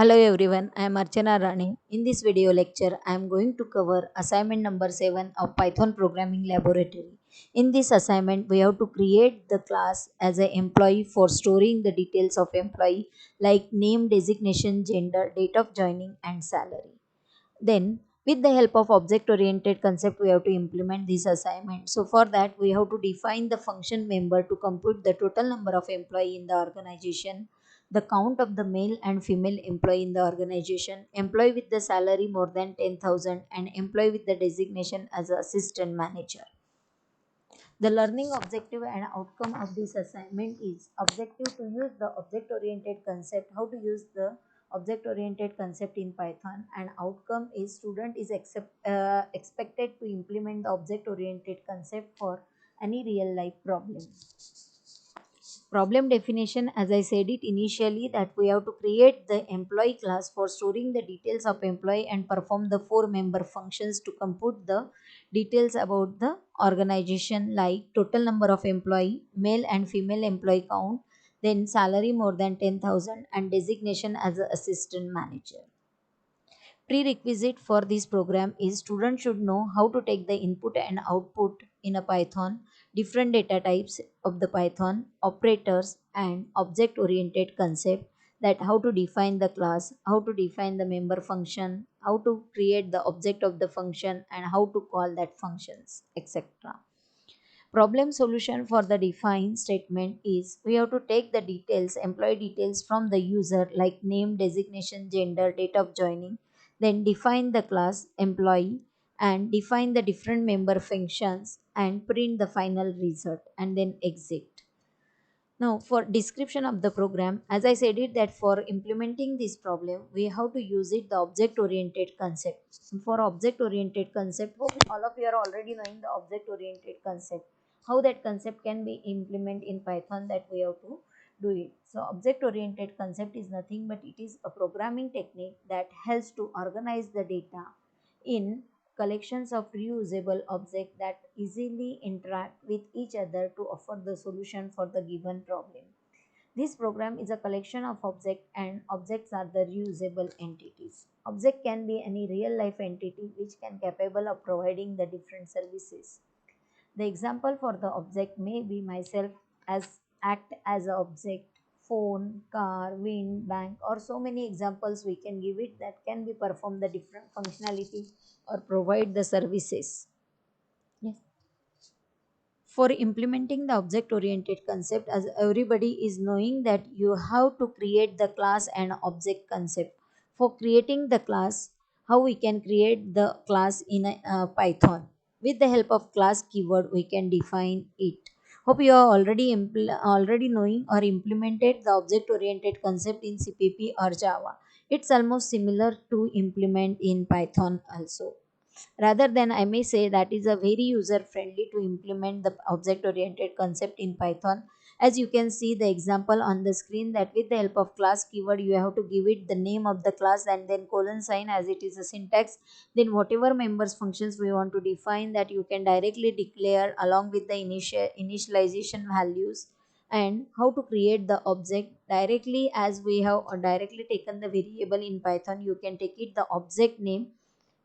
Hello everyone, I am Archana Rani. In this video lecture, I am going to cover assignment number 7 of Python Programming Laboratory. In this assignment, we have to create the class as an employee for storing the details of employee like name, designation, gender, date of joining and salary. Then, with the help of object-oriented concept, we have to implement this assignment. So for that, we have to define the function member to compute the total number of employee in the organization, the count of the male and female employee in the organization, employee with the salary more than 10,000, and employee with the designation as assistant manager. The learning objective and outcome of this assignment is objective to use the object oriented concept, how to use the object oriented concept in Python, and outcome is student is expected to implement the object oriented concept for any real life problem. Problem definition, as I said it initially, that we have to create the employee class for storing the details of employee and perform the four member functions to compute the details about the organization like total number of employee, male and female employee count, then salary more than 10,000 and designation as an assistant manager. Prerequisite for this program is students should know how to take the input and output in a Python, different data types of the Python, operators and object oriented concept, that how to define the class, how to define the member function, how to create the object of the function and how to call that functions, etc. Problem solution for the define statement is we have to take the details, employee details from the user like name, designation, gender, date of joining, then define the class employee and define the different member functions and print the final result and then exit. Now, for description of the program, as I said it that for implementing this problem, we have to use it the object-oriented concept. For object-oriented concept, hope all of you are already knowing the object-oriented concept. How that concept can be implemented in Python, that we have to do it. So, object-oriented concept is nothing but it is a programming technique that helps to organize the data in collections of reusable objects that easily interact with each other to offer the solution for the given problem. This program is a collection of objects and objects are the reusable entities. Object can be any real life entity which can capable of providing the different services. The example for the object may be myself as act as an object, phone, car, wind, bank, or so many examples we can give it that can be perform the different functionality or provide the services. Yes. For implementing the object oriented concept, as everybody is knowing that you have to create the class and object concept. For creating the class, how we can create the class in a, Python, with the help of class keyword we can define it. Hope you are already knowing or implemented the object oriented concept in CPP or Java. It's almost similar to implement in Python also. Rather than, I may say that is a very user friendly to implement the object oriented concept in Python. As you can see the example on the screen, that with the help of class keyword you have to give it the name of the class and then colon sign as it is a syntax. Then whatever members functions we want to define, that you can directly declare along with the initialization values, and how to create the object directly, as we have directly taken the variable in Python, you can take it the object name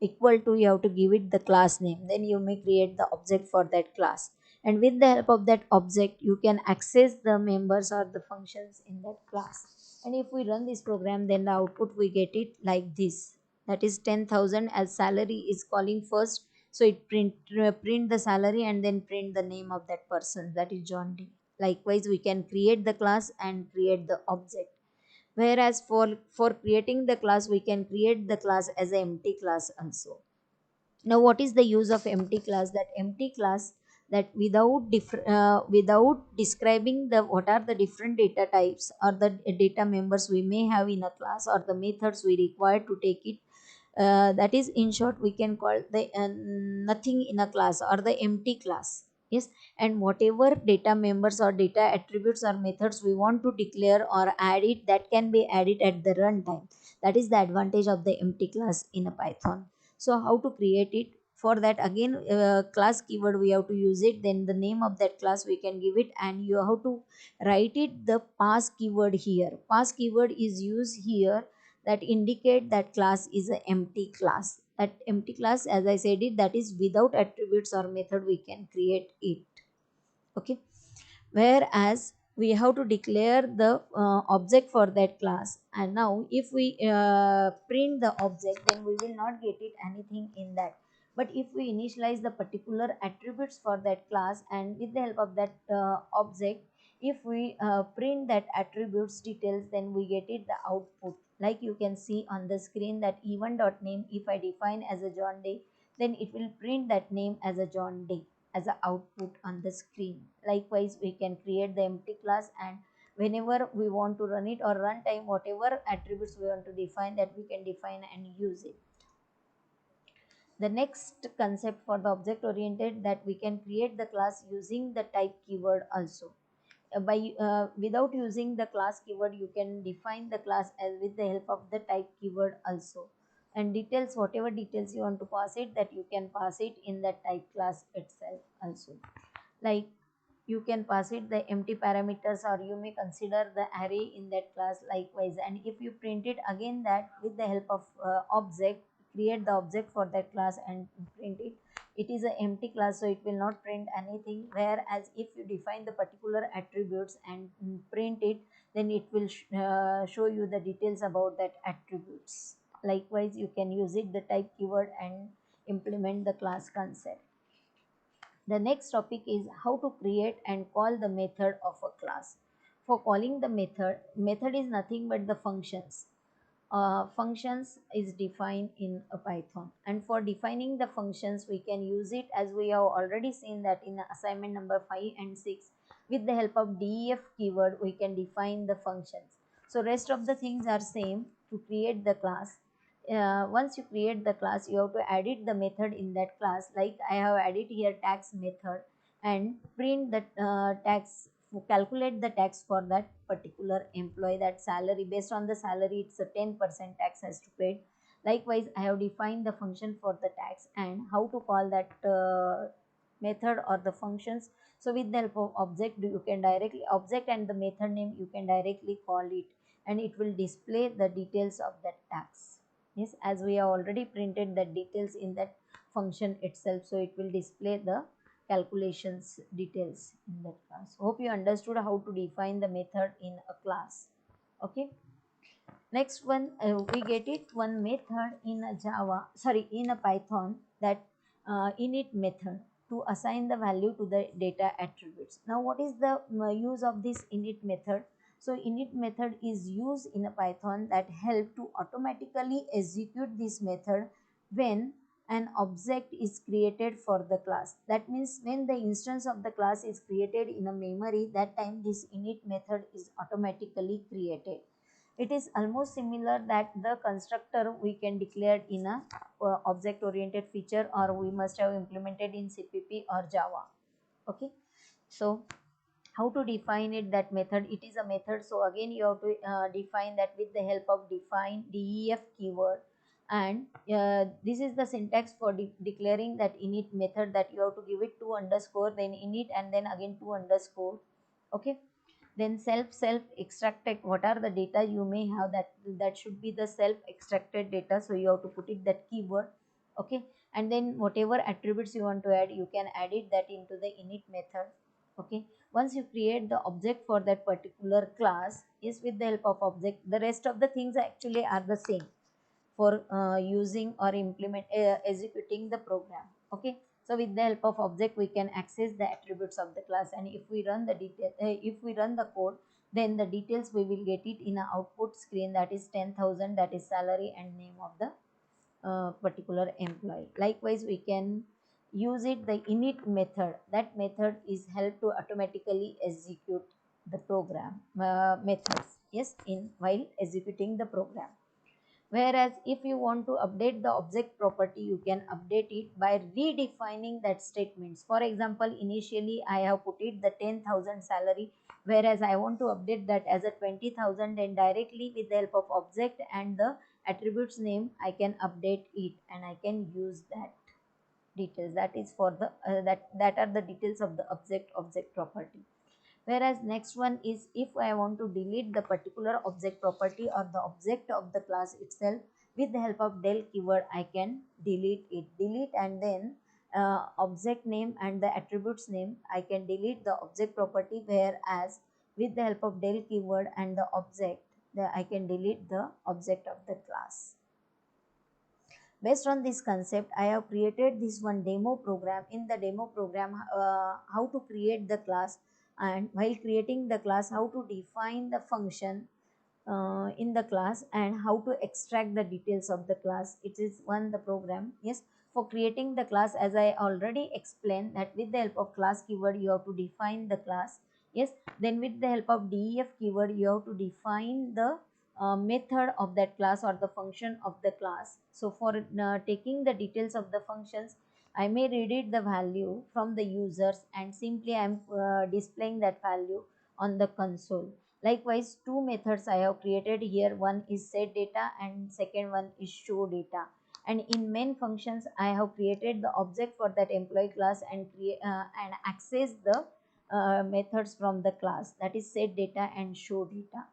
equal to, you have to give it the class name, then you may create the object for that class, and with the help of that object you can access the members or the functions in that class. And if we run this program, then the output we get it like this, that is 10,000 as salary is calling first, so it print the salary and then print the name of that person, that is John D. Likewise we can create the class and create the object. Whereas for creating the class, we can create the class as an empty class also. Now what is the use of empty class? That empty class, that without describing the what are the different data types or the data members we may have in a class or the methods we require to take it, that is in short we can call the nothing in a class or the empty class. Yes. And whatever data members or data attributes or methods we want to declare or add it, that can be added at the runtime. That is the advantage of the empty class in a Python. So how to create it? For that again, class keyword we have to use it, then the name of that class we can give it, and you have to write it the pass keyword here. Pass keyword is used here, that indicate that class is an empty class. That empty class, as I said it, that is without attributes or method we can create it. Okay, whereas we have to declare the object for that class, and now if we print the object, then we will not get it anything in that. But if we initialize the particular attributes for that class, and with the help of that object, if we print that attributes details, then we get it the output. Like you can see on the screen that event.name, if I define as a John Day, then it will print that name as a John Day as a output on the screen. Likewise, we can create the empty class, and whenever we want to run it, or runtime, whatever attributes we want to define, that we can define and use it. The next concept for the object oriented, that we can create the class using the type keyword also. By without using the class keyword, you can define the class as with the help of the type keyword also. And details, whatever details you want to pass it, that you can pass it in the type class itself also. Like you can pass it the empty parameters, or you may consider the array in that class. Likewise, and if you print it again, that with the help of object, create the object for that class and print it, it is an empty class, so it will not print anything. Whereas if you define the particular attributes and print it, then it will show you the details about that attributes. Likewise, you can use it the type keyword and implement the class concept. The next topic is how to create and call the method of a class. For calling the method is nothing but the functions. Functions is defined in a Python, and for defining the functions we can use it, as we have already seen that in assignment number 5 and 6. With the help of def keyword we can define the functions. So rest of the things are same to create the class. Once you create the class, you have to edit the method in that class. Like I have added here tax method, and print the tax, calculate the tax for that particular employee, that salary, based on the salary it's a 10% tax has to pay. Likewise, I have defined the function for the tax and how to call that method or the functions. So with the help of object, you can directly object and the method name, you can directly call it, and it will display the details of that tax. Yes, as we have already printed the details in that function itself, so it will display the calculations details in that class. Hope you understood how to define the method in a class. Okay, next one, we get it one method in a Java, sorry, in a Python, that init method to assign the value to the data attributes. Now what is the use of this init method? So init method is used in a Python that help to automatically execute this method when an object is created for the class. That means when the instance of the class is created in a memory, that time this init method is automatically created. It is almost similar that the constructor we can declare in a object oriented feature, or we must have implemented in CPP or Java. Okay, so how to define it, that method, it is a method. So again you have to define that with the help of define def keyword, and this is the syntax for declaring that init method, that you have to give it 2 underscore, then init, and then again 2 underscore. Okay, then self extracted, what are the data you may have, that should be the self extracted data, so you have to put it that keyword. Okay, and then whatever attributes you want to add, you can add it that into the init method. Okay, once you create the object for that particular class, is with the help of object, the rest of the things actually are the same for using or executing the program. Okay, so with the help of object we can access the attributes of the class, and if we run the detail, if we run the code, then the details we will get it in a output screen, that is 10,000, that is salary and name of the particular employee. Likewise, we can use it the init method, that method is help to automatically execute the program methods, yes, in while executing the program. Whereas if you want to update the object property, you can update it by redefining that statements. For example, initially I have put it the 10,000 salary, whereas I want to update that as a 20,000, then directly with the help of object and the attributes name I can update it, and I can use that details. That is for the that are the details of the object property. Whereas next one is if I want to delete the particular object property or the object of the class itself, with the help of del keyword I can delete, and then object name and the attributes name I can delete the object property, whereas with the help of del keyword and the object, I can delete the object of the class. Based on this concept, I have created this one demo program. In the demo program, how to create the class, and while creating the class, how to define the function in the class, and how to extract the details of the class. It is one the program. Yes, for creating the class, as I already explained, that with the help of class keyword you have to define the class. Yes, then with the help of def keyword you have to define the method of that class or the function of the class. So for taking the details of the functions, I may read the value from the users, and simply I am displaying that value on the console. Likewise, two methods I have created here. One is set data and second one is show data. And in main functions, I have created the object for that employee class and and access the methods from the class, that is set data and show data.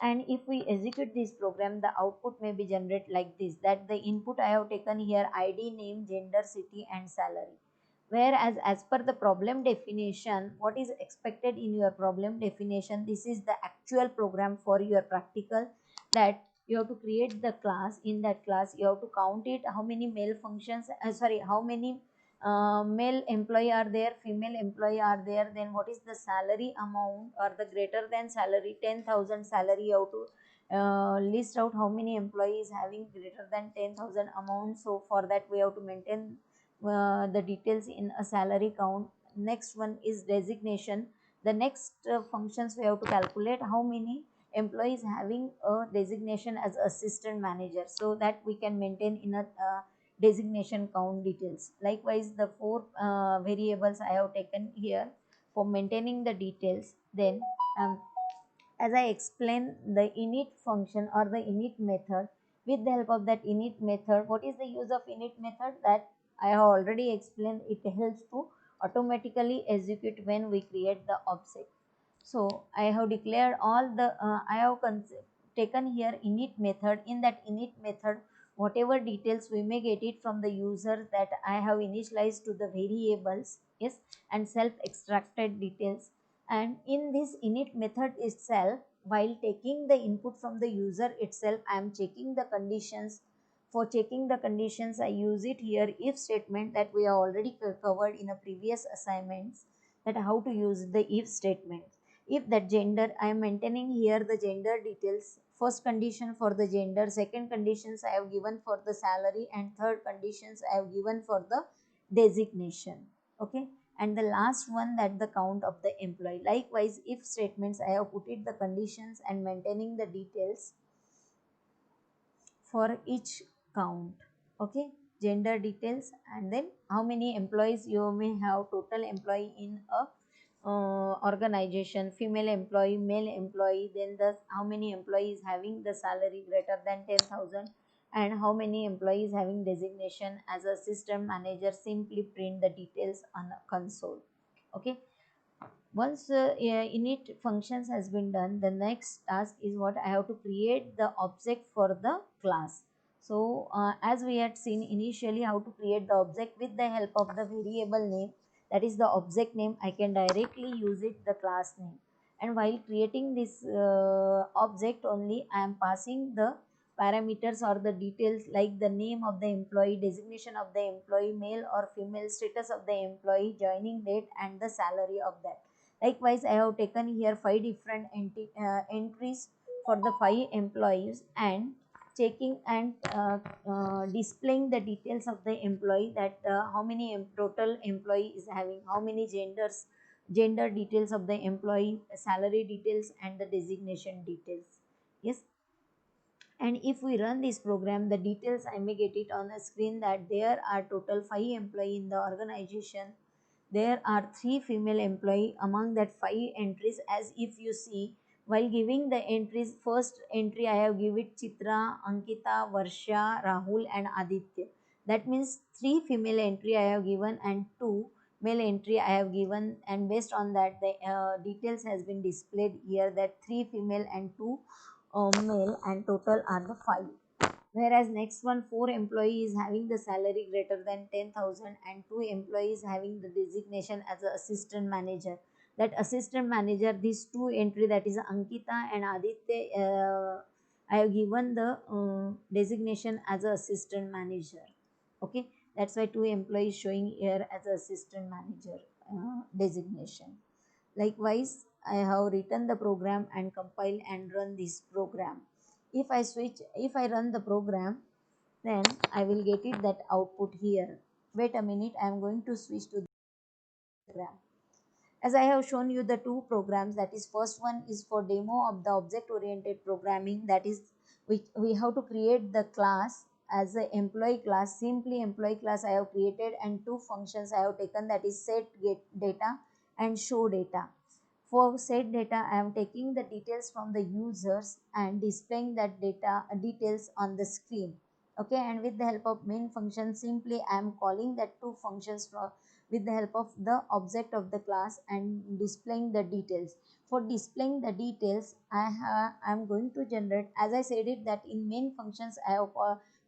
And if we execute this program, the output may be generated like this, that the input I have taken here id, name, gender, city and salary. Whereas as per the problem definition, what is expected in your problem definition, this is the actual program for your practical, that you have to create the class. In that class you have to count it, how many male functions, sorry, how many male employee are there, female employee are there, then what is the salary amount or the greater than salary, 10,000 salary, you have to list out how many employees having greater than 10,000 amount. So for that we have to maintain the details in a salary count. Next one is designation. The next functions we have to calculate how many employees having a designation as assistant manager, so that we can maintain in a designation count details. Likewise, the four variables I have taken here for maintaining the details. Then um, as I explained the init function or the init method, with the help of that init method, what is the use of init method, that I have already explained. It helps to automatically execute when we create the object. So I have declared all the I have taken here init method. In that init method, whatever details we may get it from the user, that I have initialized to the variables, yes, and self extracted details. And in this init method itself, while taking the input from the user itself, I am checking the conditions. For checking the conditions, I use it here if statement, that we have already covered in a previous assignments, that how to use the if statement. If that gender, I am maintaining here the gender details. First condition for the gender, second conditions I have given for the salary, and third conditions I have given for the designation. Okay, and the last one, that the count of the employee. Likewise, if statements, I have put it the conditions and maintaining the details for each count. Okay, gender details, and then how many employees you may have, total employee in a organization, female employee, male employee, then the how many employees having the salary greater than 10,000, and how many employees having designation as a system manager. Simply print the details on a console. Okay, once init functions has been done, the next task is what I have to create the object for the class. So as we had seen initially how to create the object, with the help of the variable name, that is the object name, I can directly use it the class name. And while creating this object only, I am passing the parameters or the details, like the name of the employee, designation of the employee, male or female, status of the employee, joining date and the salary of that. Likewise, I have taken here five different entries for the five employees, and checking and displaying the details of the employee, that how many total employee is having, how many genders, gender details of the employee, salary details and the designation details. Yes, and if we run this program, the details I may get it on the screen, that there are total 5 employee in the organization. There are 3 female employee among that 5 entries. As if you see, while giving the entries, first entry I have given Chitra, Ankita, Varsha, Rahul and Aditya. That means 3 female entry I have given and 2 mail entry I have given, and based on that the details has been displayed here, that 3 female and 2 male, and total are the 5. Whereas next one, 4 employees having the salary greater than 10,000 and 2 employees having the designation as an assistant manager. That assistant manager, these two entry, that is Ankita and Aditya, I have given the designation as an assistant manager. Okay, that's why 2 employees showing here as assistant manager designation. Likewise, I have written the program and compile and run this program. If I run the program, then I will get it that output here. Wait a minute, I am going to switch to the program. As I have shown you the two programs, that is first one is for demo of the object oriented programming, that is we have to create the class as a employee class, simply employee class I have created, and two functions I have taken, that is set get data and show data. For set data, I am taking the details from the users and displaying that data details on the screen. Okay, and with the help of main function, simply I am calling that two functions from with the help of the object of the class and displaying the details. For displaying the details, I am going to generate, as I said it, that in main functions I have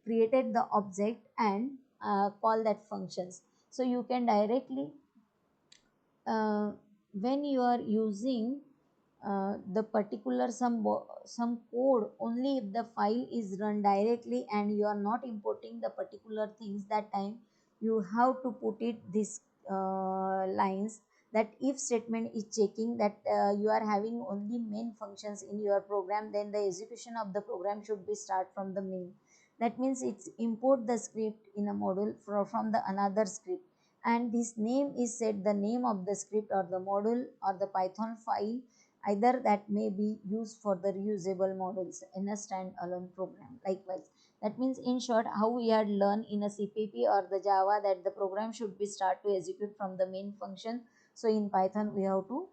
created the object and call that functions. So you can directly uh, when you are using the particular some code, only if the file is run directly and you are not importing the particular things, that time you have to put it this lines, that if statement is checking that you are having only main functions in your program, then the execution of the program should be start from the main. That means it's import the script in a module from the another script, and this name is set the name of the script or the module or the Python file, either that may be used for the reusable models in a standalone program. Likewise, that means in short, how we had learned in a CPP or the Java that the program should be start to execute from the main function. So in Python we have to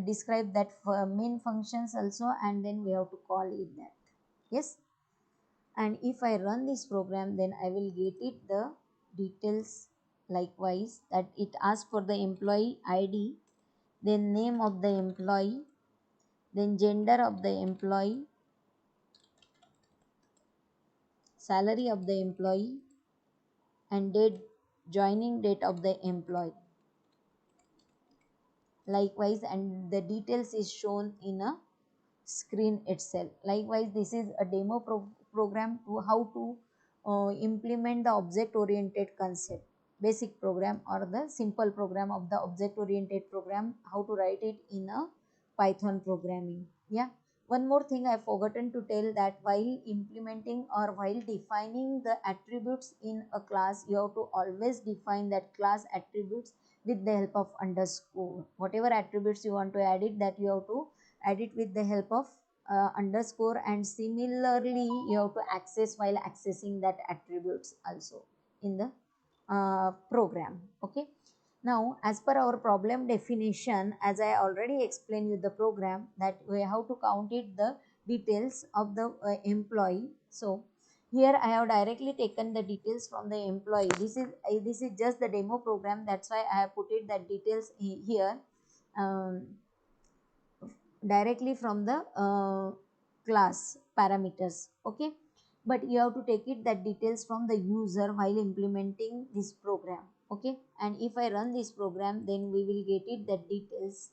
describe that main functions also, and then we have to call it that. Yes, and if I run this program, then I will get it the details. Likewise, that it asks for the employee ID, then name of the employee, then gender of the employee, salary of the employee, and date, joining date of the employee. Likewise, and the details is shown in a screen itself. Likewise, this is a demo program to how to implement the object oriented concept, basic program or the simple program of the object oriented program, how to write it in a Python programming. Yeah, one more thing I have forgotten to tell, that while implementing or while defining the attributes in a class, you have to always define that class attributes with the help of underscore. Whatever attributes you want to add it, that you have to add it with the help of underscore, and similarly you have to access while accessing that attributes also in the program. Okay, now as per our problem definition, as I already explained you the program, that we have to count it the details of the employee. So here I have directly taken the details from the employee. This is just the demo program, that's why I have put it that details here um, directly from the class parameters. Okay, but you have to take it that details from the user while implementing this program. Okay, and if I run this program, then we will get it that details,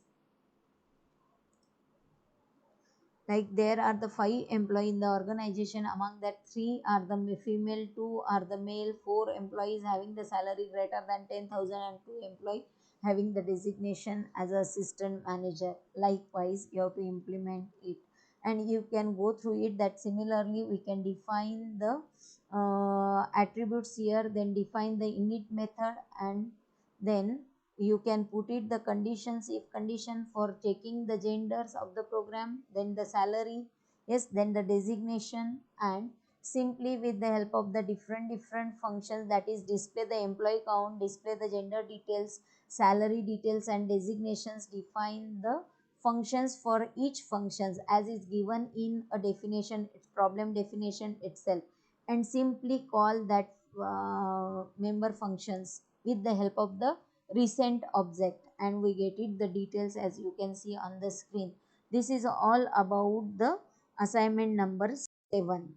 like there are the 5 employees in the organization, among that 3 are the female, 2 are the male, 4 employees having the salary greater than 10,000, and 2 employees having the designation as assistant manager. Likewise, you have to implement it, and you can go through it, that similarly we can define the attributes here, then define the init method, and then you can put it the conditions, if condition for checking the genders of the program, then the salary, yes, then the designation, and simply with the help of the different functions, that is display the employee count, display the gender details, salary details, and designations, define the functions for each functions as is given in a definition, its problem definition itself, and simply call that member functions with the help of the recent object, and we get it the details as you can see on the screen. This is all about the assignment number 7.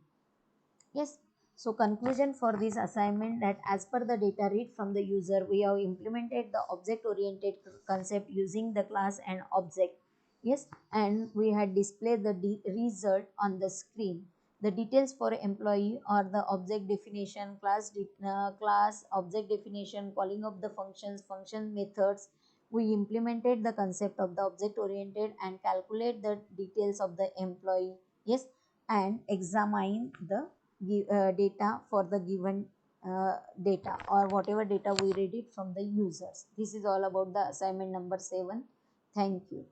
Yes. So conclusion for this assignment, that as per the data read from the user, we have implemented the object oriented concept using the class and object. Yes, and we had displayed the result on the screen. The details for employee are the object definition, class, object definition, calling of the functions, function methods. We implemented the concept of the object oriented and calculate the details of the employee. Yes, and examine the data for the given data, or whatever data we read it from the users. This is all about the assignment number 7. Thank you.